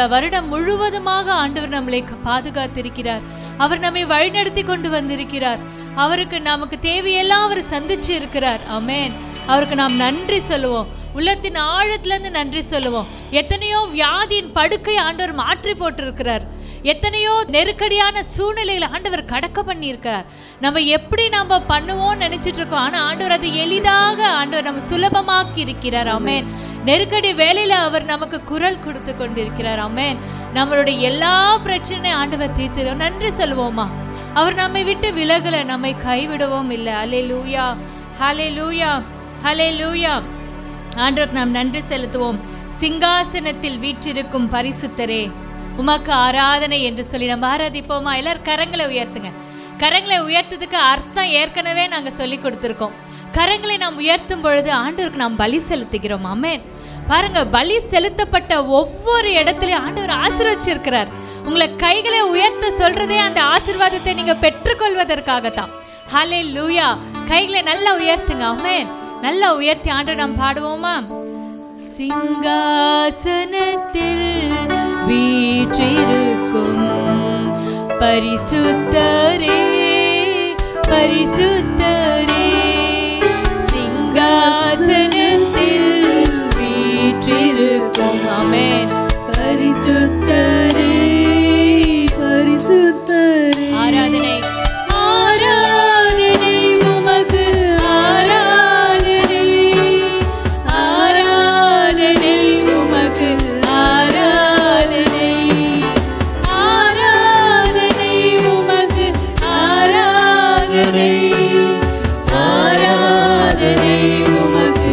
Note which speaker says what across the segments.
Speaker 1: வருடம் முழுவதுமாக ஆண்டவர் நம்மளை பாதுகாத்திருக்கிறார். அவர் நம்மை வழிநடத்தி கொண்டு வந்திருக்கிறார். அவருக்கு நமக்கு தேவையெல்லாம் அவர் சந்திச்சு இருக்கிறார். ஆமென். அவருக்கு நாம் நன்றி சொல்லுவோம். உள்ளத்தின் ஆழத்திலிருந்து நன்றி சொல்லுவோம். எத்தனையோ வியாதியின் படுக்கை ஆண்டவர் மாற்றி போட்டிருக்கிறார். எத்தனையோ நெருக்கடியான சூழ்நிலைகளை ஆண்டவர் கடக்க பண்ணியிருக்கிறார். நம்ம எப்படி நம்ம பண்ணுவோம்னு நினைச்சிட்டு இருக்கோம், ஆனா ஆண்டவர் அது எளிதாக ஆண்டவர் நம்ம சுலபமாக்கி இருக்கிறார். ஆமென். நெருக்கடி வேலையில அவர் நமக்கு குரல் கொடுத்து கொண்டிருக்கிறார். ஆமென். நம்மளுடைய எல்லா பிரச்சனையும் ஆண்டவர் தீர்த்து நன்றி சொல்லுவோமா. அவர் நம்மை விட்டு விலகல, நம்மை கைவிடவும் இல்லை. ஹல்லேலூயா, ஹல்லேலூயா, ஹல்லேலூயா. ஆண்டவருக்கு நாம் நன்றி செலுத்துவோம். சிங்காசனத்தில் வீற்றிருக்கும் பரிசுத்தரே உமக்கு ஆராதனை என்று சொல்லி நம்ம ஆராதிப்போமா. எல்லாரும் கரங்களை உயர்த்துங்க. கரங்களை உயர்த்ததுக்கு அர்த்தம் ஏற்கனவே நாங்கள் சொல்லி கொடுத்துருக்கோம். கரங்களை நாம் உயர்த்தும் பொழுது ஆண்டவருக்கு நாம் பலி செலுத்துகிறோம். ஆமென். பாருங்க, பலி செலுத்தப்பட்ட ஒவ்வொரு இடத்துலையும் ஆண்டவர் ஆசீர்வதிச்சிருக்கிறார். உங்களை கைகளை உயர்த்த சொல்றதே அந்த ஆசீர்வாதத்தை நீங்க பெற்றுக்கொள்வதற்காகத்தான். ஹல்லேலூயா. கைகளை நல்லா உயர்த்துங்க. ஆமென். நல்லா உயர்த்தி ஆண்டவர் நாம் பாடுவோமா. சிங்காசனத்தில் வீற்றிருக்கும் பரிசுத்தரே, பரிசுத்தரே, சிங்காசனத்தில் வீற்றிருக்கும். ஆமென். பரிசுத்தரே, பரிசுத்தரே. ஆராதனை, ஆராதனை உமக்கு, ஆராதனை, ஆராதனை உமக்கு, ஆராதனை, ஆராதனை உமக்கு, ஆராதனை, ஆராதனை உமக்கு,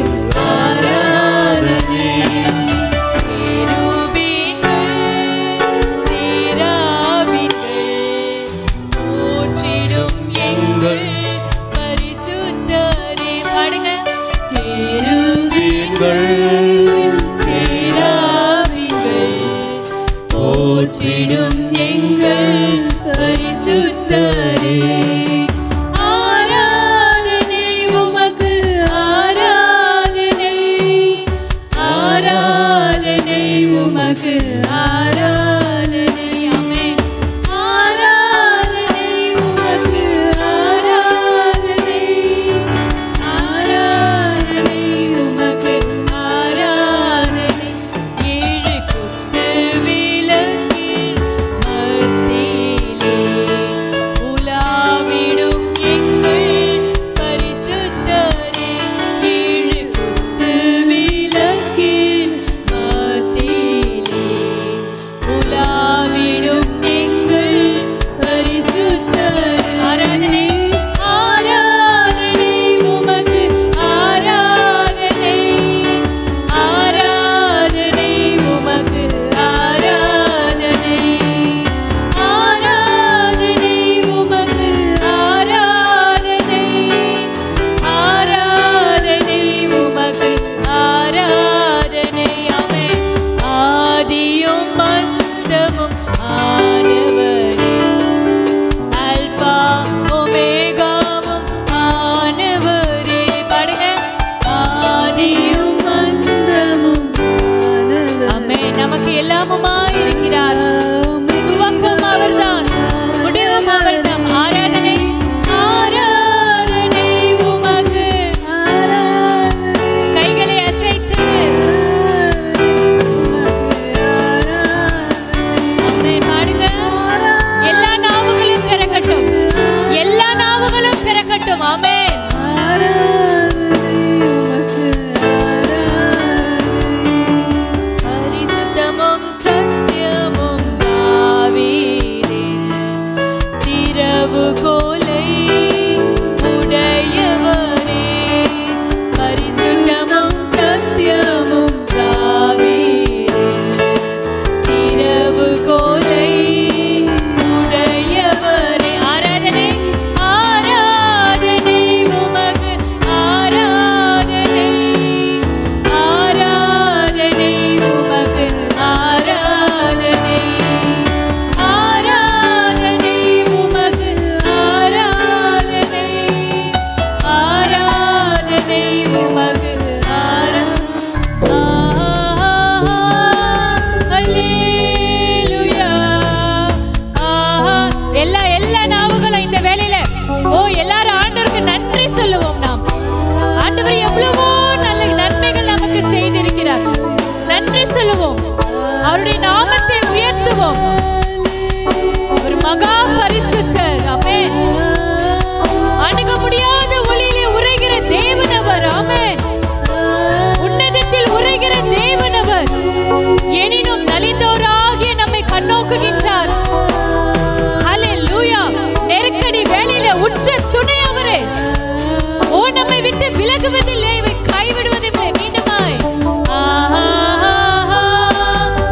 Speaker 1: எல்லா நாவுகளும் இந்த வேளையில எல்லாரும் ஆண்டவருக்கு நன்றி சொல்லுவோம். நாம் ஆண்டவர் எவ்வளவோ நல்ல நன்மைகள் நமக்கு செய்திருக்கிறார். நன்றி சொல்லுவோம். அவருடைய நாமத்தை உயர்த்துவோம். ஒரு மகா பரிசுத்தர். ஆமென். அணுக முடியாத ஒளியிலே உரைகிற தேவனவர். ஆமென். உன்னதத்தில் உரைகிற தேவனவர். எனினும் நலிந்தோராகிய நம்மை கண்ணோக்குகின்றார். ஹல்லேலூயா. நெருக்கடி வேளையில உற்ற துணை அவரே. நம்மை விட்டு விலகுவதில்லை, கைவிடுவதில்லை. மீண்டுமாய்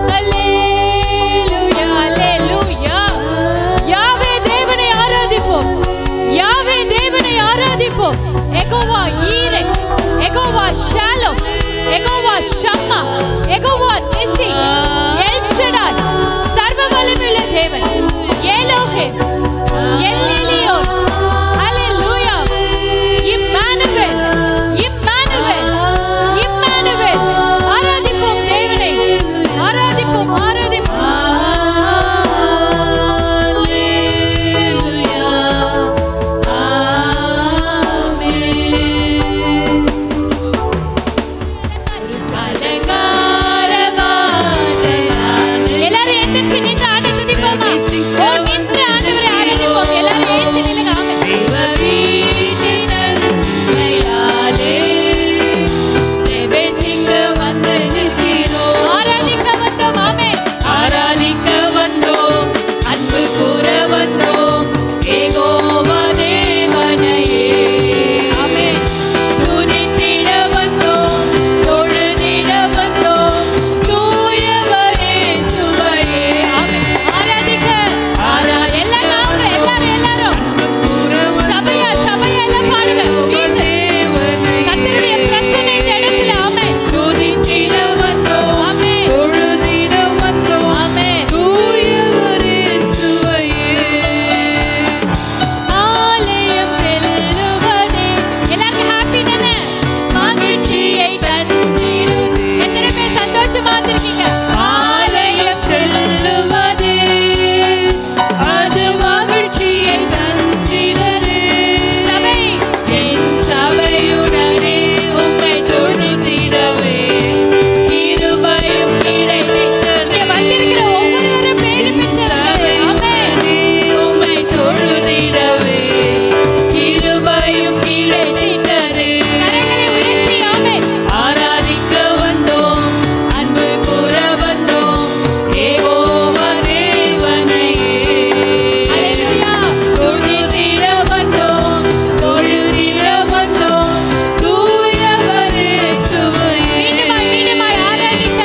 Speaker 1: ஹல்லேலூயா, ஹல்லேலூயா. யாவே தேவனை ஆராதிப்போம். யாவே தேவனை ஆராதிப்போம். Jehovah Jireh, Jehovah Shalom, Jehovah Shammah, Jehovah Nissi, El Shaddai, சர்வ வல்லமையுள்ள தேவன், Elohe, El Elyon. Hallelujah. Immanuel, Immanuel, Immanuel. ஆராதிப்போம் தேவனை, ஆராதிப்போம், ஆராதிப்போம். ஹல்லேலூயா. எல்லாரும் எந்திரிச்சு நின்று ஆண்டவரை துதிப்போமா? நின்று ஆண்டவரை ஆராதிப்போம். எல்லாரும் எழுந்து நில்லுங்க. ஆராதிக்க வந்தோம். ஆமென்.
Speaker 2: ஆராதிக்க வந்தோம், அன்பு கூற வந்தோம், யெகோவா தேவனையே.
Speaker 1: ஆமென்.
Speaker 2: துதித்திட வந்தோம், தொழுதிட வந்தோம், தூயவரே சுவையே.
Speaker 1: ஆராதிக்க எல்லாரும் சபையா எல்லாம் பாடுங்க. கர்த்தருடைய பிரசன்னம் இந்த இடத்துல. ஆமென்.
Speaker 2: துதித்திட வந்தோம்,
Speaker 1: ஆமென்.
Speaker 2: தொழுதிட வந்தோம்,
Speaker 1: ஆமென்.
Speaker 2: தூயவரே சுவையே.
Speaker 1: ஆலயம் செல்லுவதே எல்லாருக்கும் ஹாப்பி தானே? மகிழ்ச்சியை தந்திடும். எத்தனை பேர் சந்தோஷமா இருக்கீங்க?
Speaker 2: ஆலயம் செல்லுவதே அது மகிழ்ச்சியை தந்திடவே.
Speaker 1: சபை
Speaker 2: என் சபையுடனே உம்மை தொழுதிடவே கிருபையும் கிடைத்திட்டதே.
Speaker 1: வந்திருக்கிற ஒவ்வொருவரும் பேரு பெற்றவர்கள். ஆமென்.
Speaker 2: உம்மை தொழுதிடவே கிருபையும் கிடைத்திட்டதே.
Speaker 1: கரங்களை உயர்த்தி ஆமென்.
Speaker 2: ஆராதிக்க வந்தோம், அன்பு கூற வந்தோம், யெகோவா தேவனையே.
Speaker 1: ஹல்லேலூயா.
Speaker 2: தொழுதிட வந்தோம், தொழுதிட வந்தோம், தூயவரே சுவையே.
Speaker 1: மீண்டுமாய் ஆராதிக்க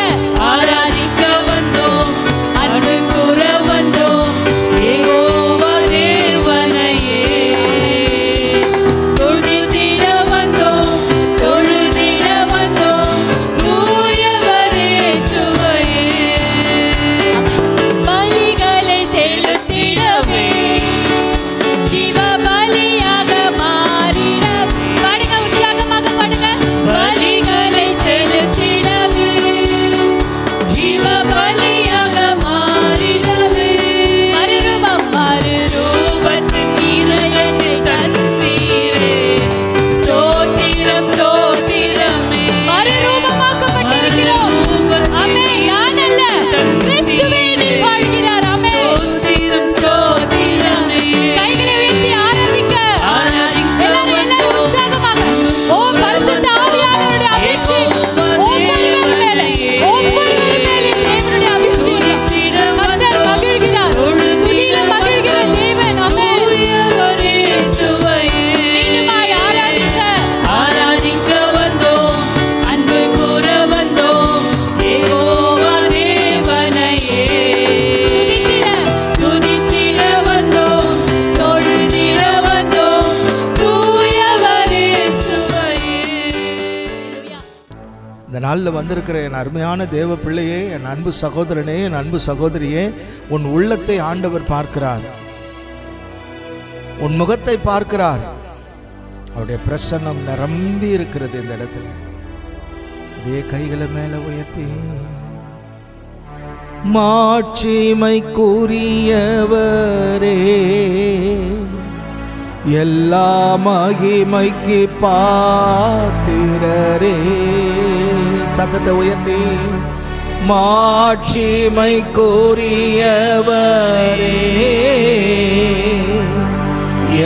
Speaker 2: ஆராதிக்க வந்தோம், அன்பு கூற வந்தோம், யெகோவா தேவனையே. தொழுதிட வந்தோம், தொழுதிட வந்தோம், தூயவரே சுவையே.
Speaker 1: பலிகளை செலுத்திடவே ஜீவ பலியாக மாறிட. பாடுங்க, உற்சாகமாக பாடுங்க.
Speaker 2: பலிகளை செலுத்திடவே ஜீவ பலியாக மாறிடவே.
Speaker 1: மறுரூபம்
Speaker 2: ரூபத்தின் இறையனை தந்தீரே. ஸ்தோத்திரம் ஸ்தோத்திரமே.
Speaker 1: மறுரூபமாக்கப்பட்டிருக்கிறோம். ஆமென். நான் அல்ல, கிறிஸ்துவே நீர் வாழ்கிறார். ஆமென்.
Speaker 2: ஸ்தோத்திரம் ஸ்தோத்திரமே.
Speaker 1: கைகளை உயர்த்தி ஆராதிக்க.
Speaker 2: ஆராதிக்க
Speaker 1: எல்லாரும்
Speaker 2: வந்தோம்,
Speaker 1: உற்சாகமாக. பரிசுத்த ஆவியானவருடைய அபிஷேகம் ஒவ்வொருவர் மேலே, ஒவ்வொருவர் மேலே தேவனுடைய அபிஷேகம். கர்த்தர் மகிழ்கிறார். துதியில மகிழ்கிற தேவன். ஆமென்.
Speaker 2: தூயவரே சுவையே.
Speaker 1: மீண்டுமாய் ஆராதிக்க
Speaker 2: ஆராதிக்க வந்தோம், அன்பு கூற வந்தோம், யெகோவா தேவனையே. துதித்திட வந்தோம், தொழுதிட வந்தோம், தூயவரே சுவையே.
Speaker 3: இந்த நாளில் வந்திருக்கிற என் அருமையான தேவ பிள்ளையே, என் அன்பு சகோதரனே, என் அன்பு சகோதரியே, உன் உள்ளத்தை ஆண்டவர் பார்க்கிறார். உன் முகத்தை பார்க்கிறார். அவருடைய பிரசன்னம் நிரம்பி இருக்கிறது இந்த இடத்துல. அப்படியே கைகளை மேல உயர்த்தி மாட்சிமைக்குரியவரே, எல்லா மகிமைக்கு பாத்திரரே. சத்தத்தை உயர்த்தி மாட்சிமைக்குரியவரே,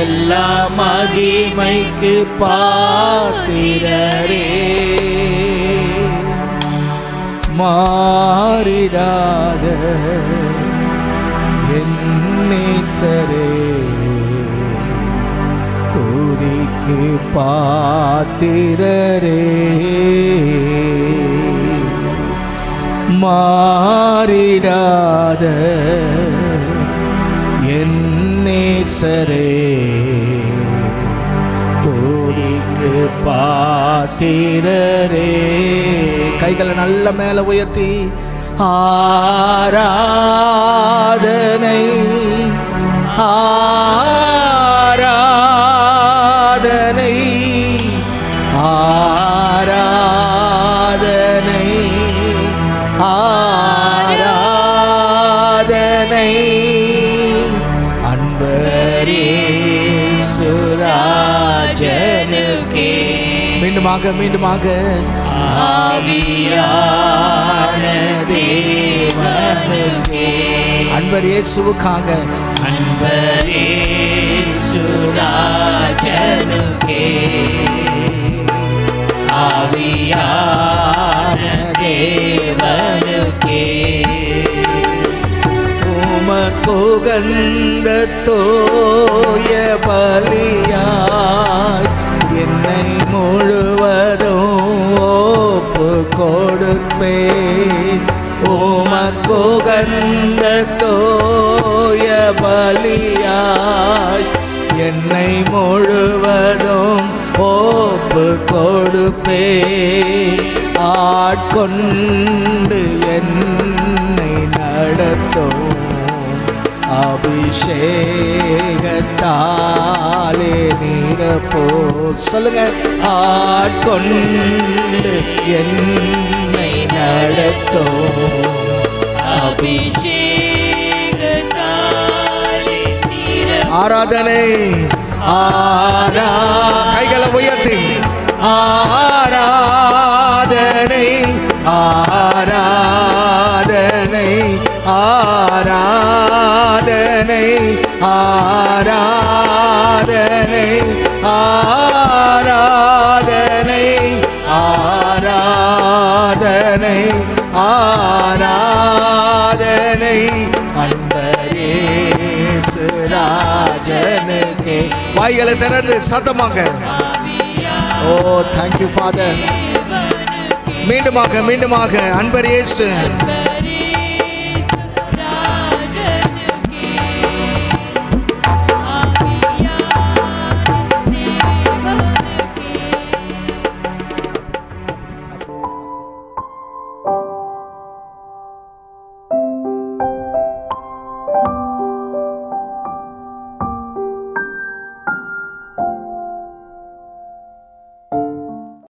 Speaker 3: எல்லா மகிமைக்கு பாத்திரரே. மாறிடாத என் நேசரே, துதிக்கு பாத்திரரே. மாறிடாத என் நேசரே, துதிக்கு பாத்திரரே. கைகளை நல்ல மேல உயர்த்தி ஆராதனை ஆராதனை ஆராதனை ஆராதனை அன்பரே சுராஜனுக்கே. மீண்டுமாக
Speaker 2: ஆவியான தேவனுக்கே.
Speaker 3: அன்பர் இயேசுவுக்காக,
Speaker 2: அன்பர் இயேசுராஜனுக்கே. ஆவியான தேவனுக்கே.
Speaker 3: உமக்குகந்த தோய பலியாய் என்னை முழுவதும் ஒப்பு கொடுப்பேன். உமக்குகந்த தோய பலியாய் என்னை முழுவதும் ஒப்பு கொடுப்பேன். ஆட்கொண்டு என்னை நடத்தும் அபிஷேகத்தாலே நிரப்போ. சொல்லுங்க, ஆட்கொண்டு என்னை நடத்தும்
Speaker 2: அபிஷேகத்தாலே நிரப்போ.
Speaker 3: ஆராதனை கைகளை உயர்த்தி ஆராதனை ஆராதனை ஆராதனை ஆராதனை ஆராதனை ஆராதனை ஆராதனை அன்பரே ராஜனுக்கே. வாய்களை திறந்து சத்தமாக ஓ தேங்க்யூ ஃபாதர். மீண்டுமாக அன்பர் இயேசு